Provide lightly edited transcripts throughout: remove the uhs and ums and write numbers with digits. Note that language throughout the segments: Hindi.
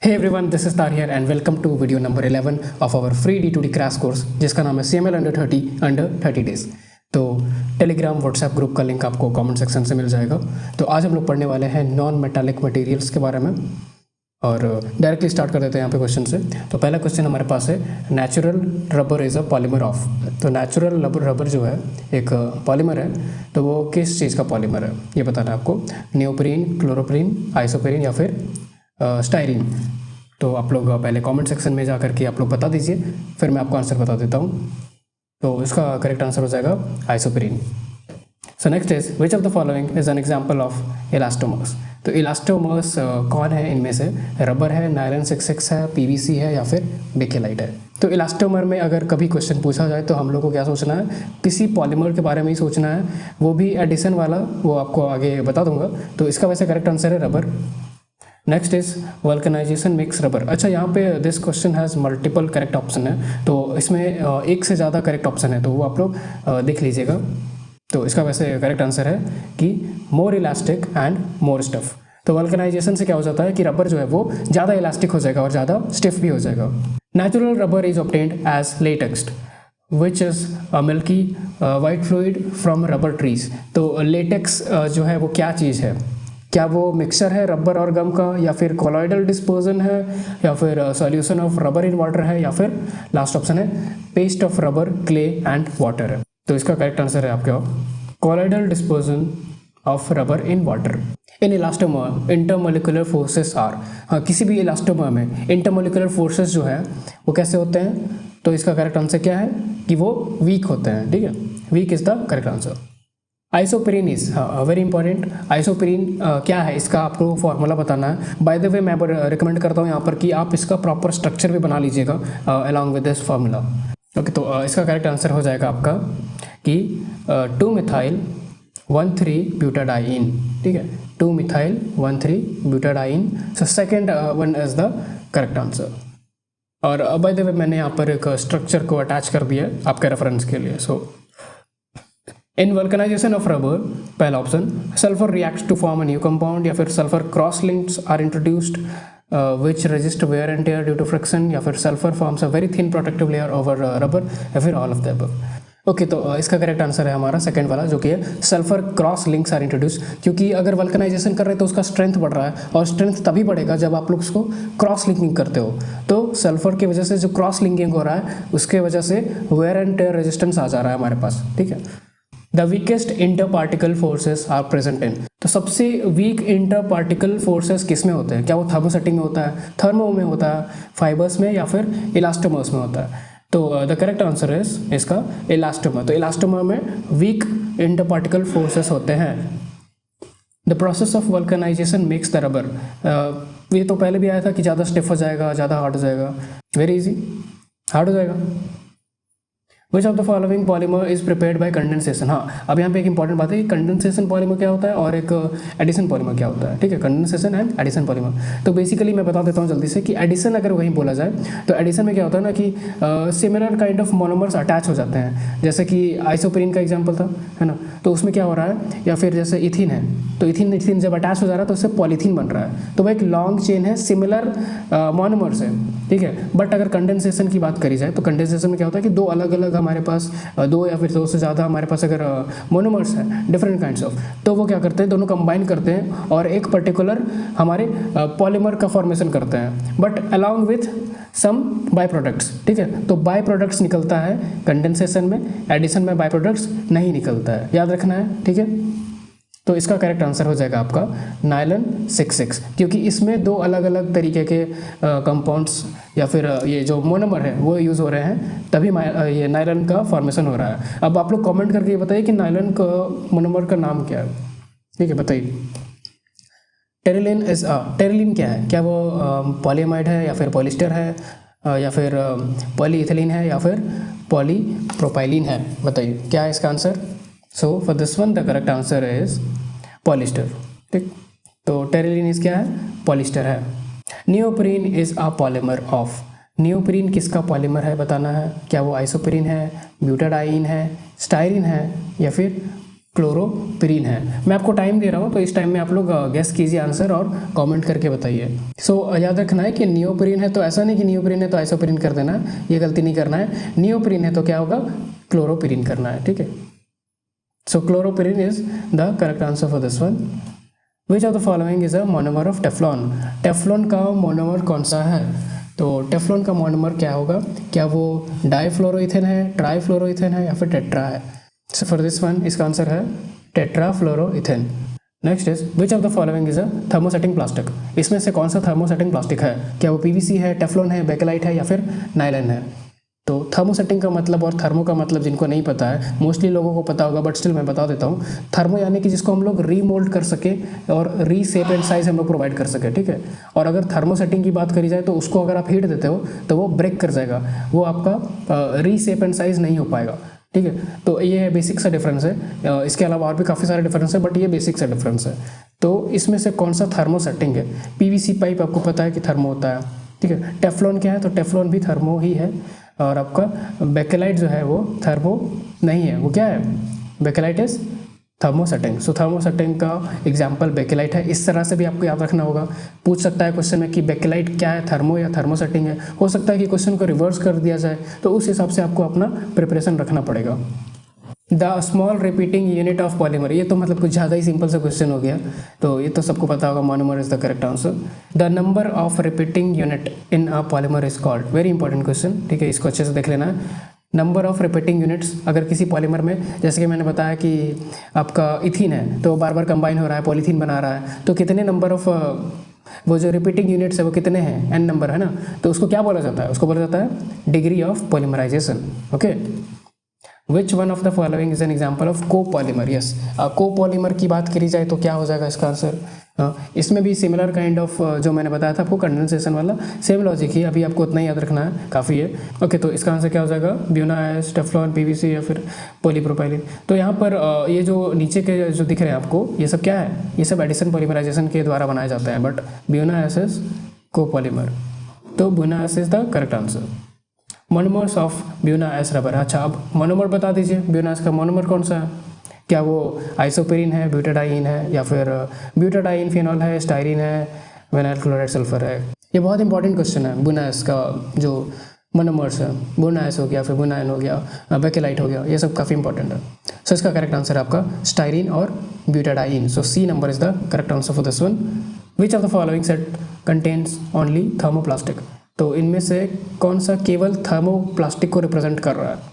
Hey everyone, this is Tar here and welcome to video number 11 of our free D2D crash course जिसका नाम है CML अंडर 30 डेज। तो टेलीग्राम व्हाट्सएप ग्रुप का लिंक आपको कमेंट सेक्शन से मिल जाएगा। तो आज हम लोग पढ़ने वाले हैं नॉन मेटालिक मटेरियल्स के बारे में और डायरेक्टली स्टार्ट कर देते हैं यहाँ पे क्वेश्चन से। तो पहला क्वेश्चन हमारे पास है natural rubber is a polymer of. तो नेचुरल रबर जो है एक पॉलीमर है, तो वो किस चीज़ का पॉलीमर है ये बताना है आपको। नियोप्रीन, क्लोरोप्रीन, आइसोप्रीन या फिर स्टाइरिन। तो आप लोग पहले कमेंट सेक्शन में जा करके आप लोग बता दीजिए, फिर मैं आपको आंसर बता देता हूँ। तो इसका करेक्ट आंसर हो जाएगा isoprene. So next is which of the following is an example of elastomers. तो इलास्टोमर्स कौन है इनमें से? रबर है, नायलॉन 66 है, पीवीसी है या फिर बेकेलाइट है। तो इलास्टोमर में अगर कभी क्वेश्चन पूछा जाए तो हम लोग को क्या सोचना है, किसी पॉलीमर के बारे में ही सोचना है, वो भी एडिशन वाला, वो आपको आगे बता दूंगा। तो इसका वैसे करेक्ट आंसर है rubber. Next is vulcanization makes rubber. अच्छा, यहाँ पे this question has multiple correct option है, तो इसमें एक से ज़्यादा करेक्ट ऑप्शन है, तो वो आप लोग देख लीजिएगा। तो इसका वैसे करेक्ट आंसर है कि मोर इलास्टिक एंड मोर स्टफ। तो वल्कनाइजेशन से क्या हो जाता है कि रबर जो है वो ज़्यादा इलास्टिक हो जाएगा और ज़्यादा स्टिफ भी हो जाएगा। Natural rubber is obtained as latex which is milky white fluid from rubber trees. तो लेटेक्स जो है वो क्या चीज़ है? क्या वो मिक्सचर है रबर और गम का, या फिर कोलॉइडल डिस्पर्जन है, या फिर solution of rubber in water है, या फिर लास्ट ऑप्शन है paste of rubber, clay and water है। तो इसका करेक्ट आंसर है आपका colloidal dispersion of rubber in water. In elastomer intermolecular forces are. हाँ, किसी भी इलास्टोमर में इंटरमोलिकुलर फोर्सेस जो है वो कैसे होते हैं? तो इसका करेक्ट आंसर क्या है कि वो वीक होते हैं। ठीक है, weak is the correct answer. Isoprene is very important. Isoprene क्या है, इसका आपको फॉर्मूला बताना है। बाय द वे मैं रिकमेंड करता हूँ यहाँ पर कि आप इसका प्रॉपर स्ट्रक्चर भी बना लीजिएगा along with this formula. Okay, तो इसका करेक्ट आंसर हो जाएगा आपका कि 2-मिथाइल 1,3-ब्यूटाडाइन। ठीक है, two methyl one three butadiene. So second one is the correct answer. और बाय द वे मैंने यहाँ पर एक स्ट्रक्चर को अटैच कर दिया है आपके रेफरेंस के लिए। So in vulcanization of rubber, पहला option sulphur reacts to form a new compound, या फिर sulphur cross links are introduced which resist wear and tear due to friction, या फिर sulphur forms a very thin protective layer over rubber, या फिर all of the above. Okay, तो इसका करेक्ट आंसर है हमारा सेकंड वाला, जो कि है sulphur cross links are introduce. क्योंकि अगर वल्कनाइजेशन कर रहे हैं तो उसका स्ट्रेंथ बढ़ रहा है, और स्ट्रेंथ तभी बढ़ेगा जब आप लोग उसको क्रॉस लिंकिंग करते हो। तो सल्फर की वजह से जो क्रॉस लिंकिंग हो रहा है उसके वजह से वेयर एंड टेयर रेजिस्टेंस आ जा रहा है हमारे पास। ठीक है, the weakest inter particle forces are present in. तो सबसे वीक इंटर पार्टिकल फोर्सेस किस में होते हैं? क्या वो थर्मोसेटिंग में होता है, थर्मो में होता है, फाइबर्स में, या फिर इलास्टोमर्स में होता है? तो द करेक्ट आंसर इज इसका इलास्टोमर। तो इलास्टोमर में वीक इंटर पार्टिकल फोर्सेस होते हैं। The process of vulcanization makes the rubber. ये तो पहले भी आया था कि ज़्यादा स्टिफ हो जाएगा, ज़्यादा हार्ड हो जाएगा। वेरी इजी, हार्ड हो जाएगा। विच of the following polymer is prepared by condensation. हाँ, अब यहाँ पे एक इंपॉर्टेंट बात है कि कंडेंसेशन पॉलीमर क्या होता है और एक एडिशन पॉलीमर क्या होता है। ठीक है, कंडेंसेशन एंड एडिशन पॉलीमर। तो बेसिकली मैं बता देता हूँ जल्दी से कि एडिशन अगर वहीं बोला जाए तो एडिशन में क्या होता है ना कि similar kind of monomers attach हो जाते हैं। जैसे कि आइसोप्रीन का एग्जाम्पल था, है ना, तो उसमें क्या हो रहा है, या फिर जैसे इथिन है, तो इथिन जब अटैच हो जा रहा है तो उससे पॉलीथीन बन रहा है। तो वह एक लॉन्ग चेन है, सिमिलर मोनोमर्स है। ठीक है, बट अगर कंडेंसेशन की बात करी जाए तो कंडेंसेशन में क्या होता है कि दो अलग अलग हमारे पास दो या फिर दो से ज़्यादा हमारे पास अगर मोनोमर्स हैं डिफरेंट काइंड्स ऑफ, तो वो क्या करते हैं, दोनों कंबाइन करते हैं और एक पर्टिकुलर हमारे पॉलीमर का फॉर्मेशन करते हैं, but along with some by products. ठीक है, तो बाय प्रोडक्ट्स निकलता है कंडेंसेशन में, एडिशन में बाय प्रोडक्ट्स नहीं निकलता है, याद रखना है। ठीक है, तो इसका करेक्ट आंसर हो जाएगा आपका नायलॉन 66, क्योंकि इसमें दो अलग अलग तरीके के कंपाउंड्स या फिर ये जो मोनोमर है वो यूज़ हो रहे हैं, तभी ये नायलॉन का फॉर्मेशन हो रहा है। अब आप लोग कमेंट करके ये बताइए कि नायलॉन का मोनोमर का नाम क्या है। ठीक है, बताइए। टेरिलिन इज टेरिलिन क्या है? क्या वो पॉलीएमाइड है, या फिर पॉलिस्टर है, या फिर पॉलीइथिलीन है, या फिर पॉलीप्रोपाइलिन है? बताइए क्या है इसका answer. So for this one the correct answer is polyester. ठीक, तो टेरिलिन इज क्या है? पॉलिस्टर है। Neoprene is a polymer of. Neoprene किसका पॉलीमर है बताना है। क्या वो आइसोप्रीन है, ब्यूटाडाइन है, स्टाइरिन है, या फिर क्लोरोपिरीन है। मैं आपको टाइम दे रहा हूँ, तो इस टाइम में आप लोग गेस कीजिए आंसर और कमेंट करके बताइए। सो याद रखना है कि नियोप्रीन है तो ऐसा नहीं कि नियोप्रीन है तो आइसोप्रीन कर देना है, ये गलती नहीं करना है। नियोप्रीन है तो क्या होगा, क्लोरोपिरीन करना है, ठीक है। So chloroprene is the correct answer for this one. Which of the following is a monomer of Teflon. Teflon का मोनोमर कौन सा है? तो टेफ्लॉन का मोनोमर क्या होगा? क्या वो डाईफ्लोरोइथेन है, ट्राईफ्लोरोइथेन है या फिर टेट्रा है? सो फॉर दिस वन इसका आंसर है tetrafluoroethene. Next is which of the following is a thermosetting plastic. इसमें से कौन सा थर्मोसेटिंग प्लास्टिक है? क्या वो पीवीसी है, टेफ्लॉन है, बेकेलाइट है या फिर नायलॉन है? तो थर्मोसेटिंग का मतलब और थर्मो का मतलब जिनको नहीं पता है, मोस्टली लोगों को पता होगा बट स्टिल मैं बता देता हूँ। थर्मो यानी कि जिसको हम लोग रीमोल्ड कर सके और रीसेप एंड साइज हम लोग प्रोवाइड कर सके, ठीक है। और अगर थर्मोसेटिंग की बात करी जाए तो उसको अगर आप हीट देते हो तो वो ब्रेक कर जाएगा, वो आपका रीसेप एंड साइज नहीं हो पाएगा, ठीक है। तो ये बेसिक सा डिफरेंस है, इसके अलावा और भी काफ़ी सारे डिफरेंस है बट ये बेसिक सा डिफरेंस है। तो इसमें से कौन सा थर्मोसेटिंग है? पीवीसी पाइप आपको पता है कि थर्मो होता है, ठीक है। टेफ्लॉन क्या है? तो टेफ्लॉन भी थर्मो ही है। और आपका बेकेलाइट जो है वो थर्मो नहीं है, वो क्या है? Bakelite is thermosetting. So thermosetting का एग्जाम्पल बेकेलाइट है। इस तरह से भी आपको याद रखना होगा। पूछ सकता है क्वेश्चन में कि बेकेलाइट क्या है, थर्मो या थर्मोसेटिंग है। हो सकता है कि क्वेश्चन को रिवर्स कर दिया जाए, तो उस हिसाब से आपको अपना प्रिपरेशन रखना पड़ेगा। The small repeating unit of polymer, ये तो मतलब कुछ ज़्यादा ही सिंपल सा क्वेश्चन हो गया, तो ये तो सबको पता होगा, monomer is the correct answer. The number of repeating unit in a polymer is called, very important question, ठीक है, इसको अच्छे से देख लेना है। नंबर ऑफ रिपीटिंग यूनिट्स, अगर किसी पॉलीमर में, जैसे कि मैंने बताया कि आपका इथीन है तो बार बार कंबाइन हो रहा है, पॉलीथीन बना रहा है, तो कितने नंबर ऑफ वो जो रिपीटिंग यूनिट्स है वो कितने हैं? एन नंबर है ना। तो उसको क्या बोला जाता है? उसको बोला जाता है degree of polymerization, okay. Which one of the following is an example of copolymer. Yes, copolymer की बात करी जाए तो क्या हो जाएगा इसका आंसर? इसमें भी सिमिलर काइंड ऑफ जो मैंने बताया था आपको कंडेंसेशन वाला, सेम लॉजिक ही, अभी आपको उतना ही याद रखना है, काफ़ी है, ओके। तो इसका आंसर क्या हो जाएगा? ब्यूना एश, टेफ्लॉन, पीवीसी या फिर पॉलीप्रोपाइलिन। तो यहाँ पर ये जो नीचे के जो दिख रहे हैं आपको, ये सब क्या है? ये सब एडिशन पॉलीमराइजेशन के द्वारा बनाए जाते हैं, but buna S is copolymer, तो buna S is the correct answer. Monomers of buna S rubber. अच्छा, अब मोनोमर बता दीजिए, ब्यूना एश का मोनोमर कौन सा है? क्या वो आइसोपेरिन है, ब्यूटाडाइन है या फिर ब्यूटाडाइन फिनॉल है, स्टाइरिन है, विनाइल क्लोराइड सल्फर है? ये बहुत इंपॉर्टेंट क्वेश्चन है। ब्यूना एश का जो मोनोमर्स है, ब्यूना एश हो गया, फिर ब्यूनाइन हो गया, बेकेलाइट हो गया, ये सब काफ़ी इंपॉर्टेंट है। सो इसका करेक्ट आंसर है आपका स्टाइरिन और butadiene. So C number is the correct answer for this one. Which of the following set contains only thermoplastic. तो इनमें से कौन सा केवल थर्मोप्लास्टिक को रिप्रेजेंट कर रहा है?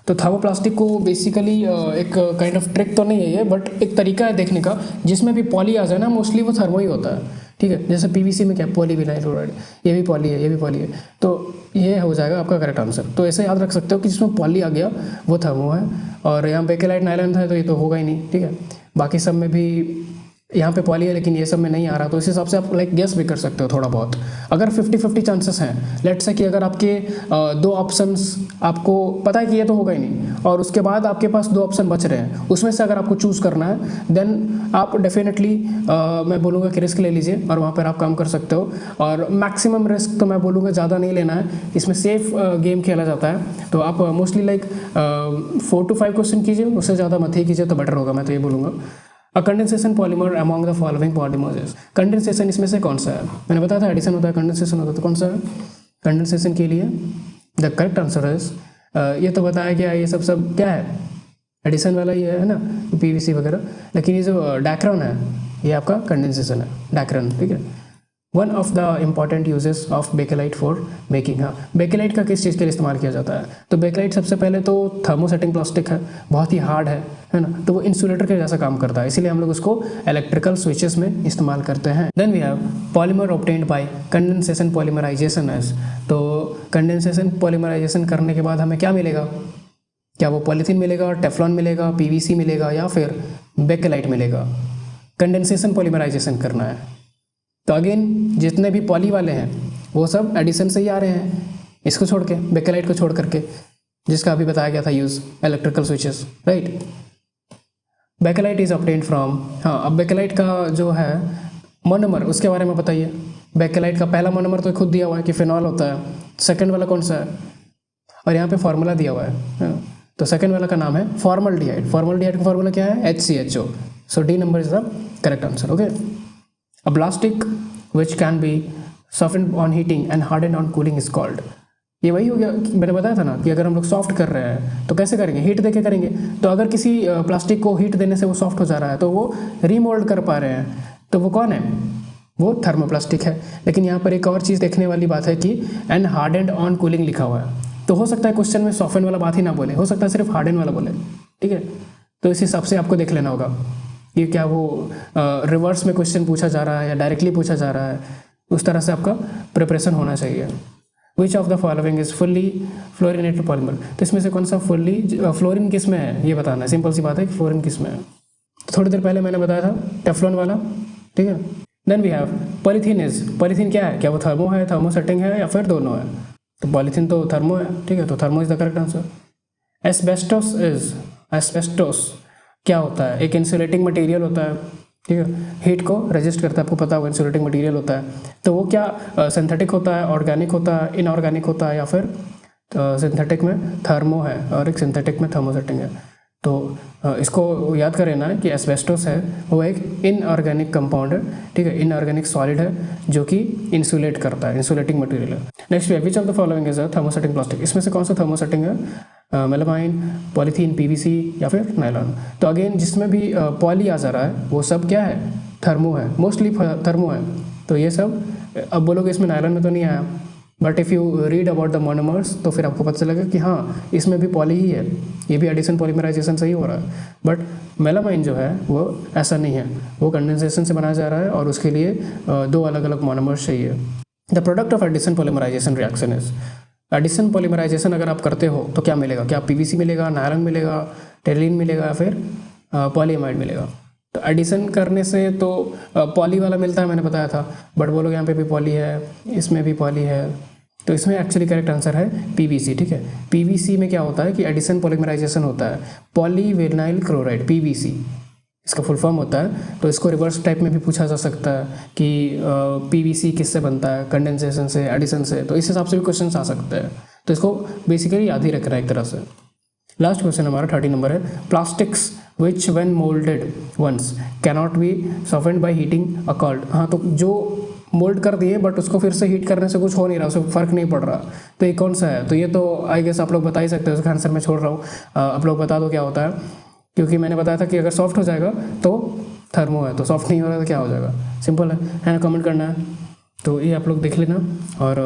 तो थर्मोप्लास्टिक को बेसिकली एक काइंड ऑफ ट्रिक तो नहीं है ये, बट एक तरीका है देखने का, जिसमें भी पॉली आ जाए ना, मोस्टली वो थर्मो ही होता है, ठीक है। जैसे पीवीसी में क्या पॉलीविनाइल क्लोराइड, ये भी पॉली है, ये भी पॉली है, तो ये हो जाएगा आपका करेक्ट आंसर। तो ऐसे याद रख सकते हो कि जिसमें पॉली आ गया वो थर्मो है, और यहाँ बेकेलाइट नायलॉन था तो ये तो होगा ही नहीं, ठीक है। बाकी सब में भी यहाँ पे पॉली है लेकिन ये सब में नहीं आ रहा, तो इस हिसाब से आप लाइक गेस भी कर सकते हो थोड़ा बहुत। अगर 50-50 चांसेस हैं, लेट्स से कि अगर आपके दो ऑप्शंस आपको पता है कि ये तो होगा ही नहीं, और उसके बाद आपके पास दो ऑप्शन बच रहे हैं, उसमें से अगर आपको चूज़ करना है, देन आप डेफिनेटली मैं बोलूँगा कि रिस्क ले लीजिए और वहाँ पर आप काम कर सकते हो। और मैक्सिमम रिस्क तो मैं बोलूँगा ज़्यादा नहीं लेना है, इसमें सेफ गेम खेला जाता है, तो आप मोस्टली लाइक 4 to 5 क्वेश्चन कीजिए, उससे ज़्यादा मत ही कीजिए तो बेटर होगा, मैं तो ये बोलूँगा। अ condensation polymer among the following polymers. Condensation इसमें से कौन सा है? मैंने बताया था एडिशन होता है, कंडेंसेशन होता है, तो कौन सा है कंडेंसेशन के लिए? द करेक्ट आंसर इज, ये तो बताया गया, ये सब क्या है? एडिशन वाला ही है ना, पीवीसी वगैरह, लेकिन ये जो डैक्रॉन है ये आपका कंडेंसेशन है, डैक्रॉन, ठीक है। One of the important uses of bakelite for baking. हाँ, बेकेलाइट का किस चीज़ के लिए इस्तेमाल किया जाता है? तो बेकेलाइट सबसे पहले तो थर्मोसेटिंग प्लास्टिक है, बहुत ही हार्ड है ना, तो वो इंसुलेटर के जैसा काम करता है, इसीलिए हम लोग उसको इलेक्ट्रिकल स्विचेस में इस्तेमाल करते हैं। Then we have polymer obtained by condensation polymerization as. तो कंडेंसेशन पॉलीमराइजेशन करने के बाद हमें क्या मिलेगा? क्या वो पॉलीथीन मिलेगा, टेफ्लॉन मिलेगा, पीवीसी मिलेगा या फिर बेकेलाइट मिलेगा? कंडेंसेशन पॉलीमराइजेशन करना है, तो अगेन जितने भी पॉली वाले हैं वो सब एडिशन से ही आ रहे हैं, इसको छोड़ के, बेकेलाइट को छोड़ करके, जिसका अभी बताया गया था use, electrical switches, right. Bakelite is obtained from, हाँ, अब बेकेलाइट का जो है मोनोमर, उसके बारे में बताइए। बेकेलाइट का पहला मोनोमर तो खुद दिया हुआ है कि फिनॉल होता है, सेकंड वाला कौन सा है? और यहाँ पे फॉर्मूला दिया हुआ है, हाँ। तो सेकेंड वाला का नाम है फॉर्मल्डिहाइड। फॉर्मल्डिहाइड का फॉर्मूला क्या है? HCHO। So D number is the correct answer. Okay, a plastic which can be softened on heating and hardened on cooling is called. ये वही हो गया कि मैंने बताया था ना कि अगर हम लोग सॉफ्ट कर रहे हैं तो कैसे करेंगे? हीट देके करेंगे। तो अगर किसी प्लास्टिक को हीट देने से वो सॉफ्ट हो जा रहा है तो वो रीमोल्ड कर पा रहे हैं, तो वो कौन है? वो थर्मोप्लास्टिक है। लेकिन यहाँ पर एक और चीज़ देखने वाली बात है कि एंड हार्डेंड ऑन कूलिंग लिखा हुआ है, तो हो सकता है क्वेश्चन में सॉफ्टन वाला बात ही ना बोले, हो सकता है सिर्फ हार्डन वाला बोले। ठीक है, तो इस हिसाब से आपको देख लेना होगा कि क्या वो रिवर्स में क्वेश्चन पूछा जा रहा है या डायरेक्टली पूछा जा रहा है, उस तरह से आपका प्रिपरेशन होना चाहिए। विच of the following is fully fluorinated polymer. तो इसमें से कौन सा फुल्ली फ्लोरिन किस में है ये बताना है। सिंपल सी बात है कि फ्लोरिन किस में है। तो थोड़ी देर पहले मैंने बताया था टेफ्लॉन वाला। ठीक है, then we have polythene. Is polythene क्या है? क्या वो थर्मो है, थर्मोसेटिंग है, या फिर दोनों है? तो पॉलीथीन तो थर्मो है। ठीक है, तो thermo is the correct answer. Asbestos is, asbestos क्या होता है? एक इंसुलेटिंग मटेरियल होता है। ठीक है, हीट को रेजिस्ट करता है, आपको पता होगा इंसुलेटिंग मटेरियल होता है। तो वो क्या सिंथेटिक होता है, ऑर्गेनिक होता है, इनऑर्गेनिक होता है, या फिर सिंथेटिक में थर्मो है और एक सिंथेटिक में थर्मोसेटिंग है। तो इसको याद करें ना कि एस्बेस्टोस है वो एक इनऑर्गेनिक कंपाउंड है। ठीक है, इनऑर्गेनिक सॉलिड है जो कि इंसुलेट करता है, इंसुलेटिंग मटेरियल है। नेक्स्ट है विच of the following is a thermosetting plastic. इसमें से कौन सा थर्मोसेटिंग है? मेलामाइन, पॉलीथीन, PVC या फिर नायलॉन। तो अगेन जिसमें भी पॉली आ जा रहा है वो सब क्या है? थर्मो है, मोस्टली थर्मो है। तो ये सब अब बोलोगे इसमें नायलॉन में तो नहीं आया, but if you read about the monomers तो फिर आपको पता चलेगा कि हाँ इसमें भी पॉली ही है, ये भी एडिशन पॉलीमराइजेशन से ही हो रहा है। बट मेलामाइन जो है वो ऐसा नहीं है, वो कंडेंसेशन से बनाया जा रहा है और उसके लिए दो अलग अलग मोनोमर्स चाहिए। The product of addition polymerization reaction is, addition polymerization अगर आप करते हो तो क्या मिलेगा? क्या PVC मिलेगा, नायलॉन मिलेगा, टेरिलीन मिलेगा, या फिर पॉलीएमाइड मिलेगा? तो एडिशन करने से तो पॉली वाला मिलता है, मैंने बताया था, बट वो लोग यहाँ पे भी पॉली है, इसमें भी पॉली है, तो इसमें एक्चुअली करेक्ट आंसर है PVC। ठीक है, PVC में क्या होता है कि एडिशन पॉलीमराइजेशन होता है, पॉलीविनाइल क्लोराइड, PVC इसका फुल फॉर्म होता है। तो इसको रिवर्स टाइप में भी पूछा जा सकता है कि PVC किससे बनता है, कंडेंसेशन से, एडिशन से, तो इस हिसाब से भी क्वेश्चन आ सकते हैं। तो इसको बेसिकली याद ही रखना है एक तरह से। लास्ट क्वेश्चन हमारा 30 नंबर है, plastics which when moulded once cannot be softened by heating are called. हाँ, तो जो मोल्ड कर दिए बट उसको फिर से हीट करने से कुछ हो नहीं रहा, उससे फ़र्क नहीं पड़ रहा, तो ये कौन सा है? तो ये तो आई गेस आप लोग बता ही सकते हो, उसका आंसर मैं छोड़ रहा हूँ, आप लोग बता दो क्या होता है, क्योंकि मैंने बताया था कि अगर सॉफ्ट हो जाएगा तो थर्मो है, तो सॉफ्ट नहीं हो रहा तो क्या हो जाएगा? सिंपल है ना, कमेंट करना है। तो ये आप लोग देख लेना, और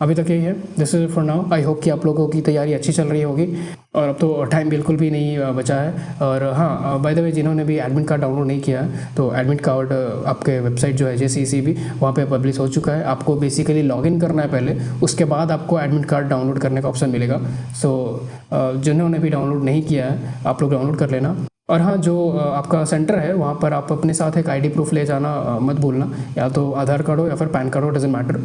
अभी तक यही है। This is for now. I hope कि आप लोगों की तैयारी अच्छी चल रही होगी, और अब तो टाइम बिल्कुल भी नहीं बचा है। और हाँ, बाय द वे जिन्होंने भी एडमिट कार्ड डाउनलोड नहीं किया है तो एडमिट कार्ड आपके वेबसाइट जो है JCECB वहाँ पे पब्लिश हो चुका है। आपको बेसिकली लॉगिन करना है पहले, उसके बाद आपको एडमिट कार्ड डाउनलोड करने का ऑप्शन मिलेगा। सो जिन्होंने भी डाउनलोड नहीं किया है आप लोग डाउनलोड कर लेना। और हाँ, जो आपका सेंटर है वहाँ पर आप अपने साथ एक ID प्रूफ ले जाना मत भूलना, या तो आधार कार्ड हो या फिर पैन कार्ड हो, डजेंट मैटर,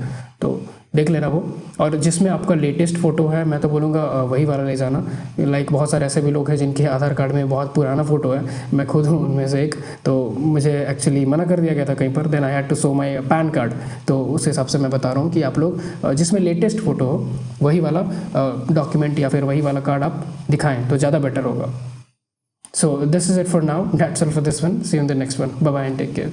तो देख लेना वो। और जिसमें आपका लेटेस्ट फ़ोटो है मैं तो बोलूँगा वही वाला ले जाना। लाइक बहुत सारे ऐसे भी लोग हैं जिनके आधार कार्ड में बहुत पुराना फ़ोटो है, मैं खुद हूँ उनमें से एक, तो मुझे एक्चुअली मना कर दिया गया था कहीं पर, then I had to show my PAN card. तो उस हिसाब से मैं बता रहा हूँ कि आप लोग जिसमें लेटेस्ट फ़ोटो हो वही वाला डॉक्यूमेंट या फिर वही वाला कार्ड आप दिखाएँ तो ज़्यादा बेटर होगा। So this is it for now. That's all for this one. See you in the next one. Bye bye and take care.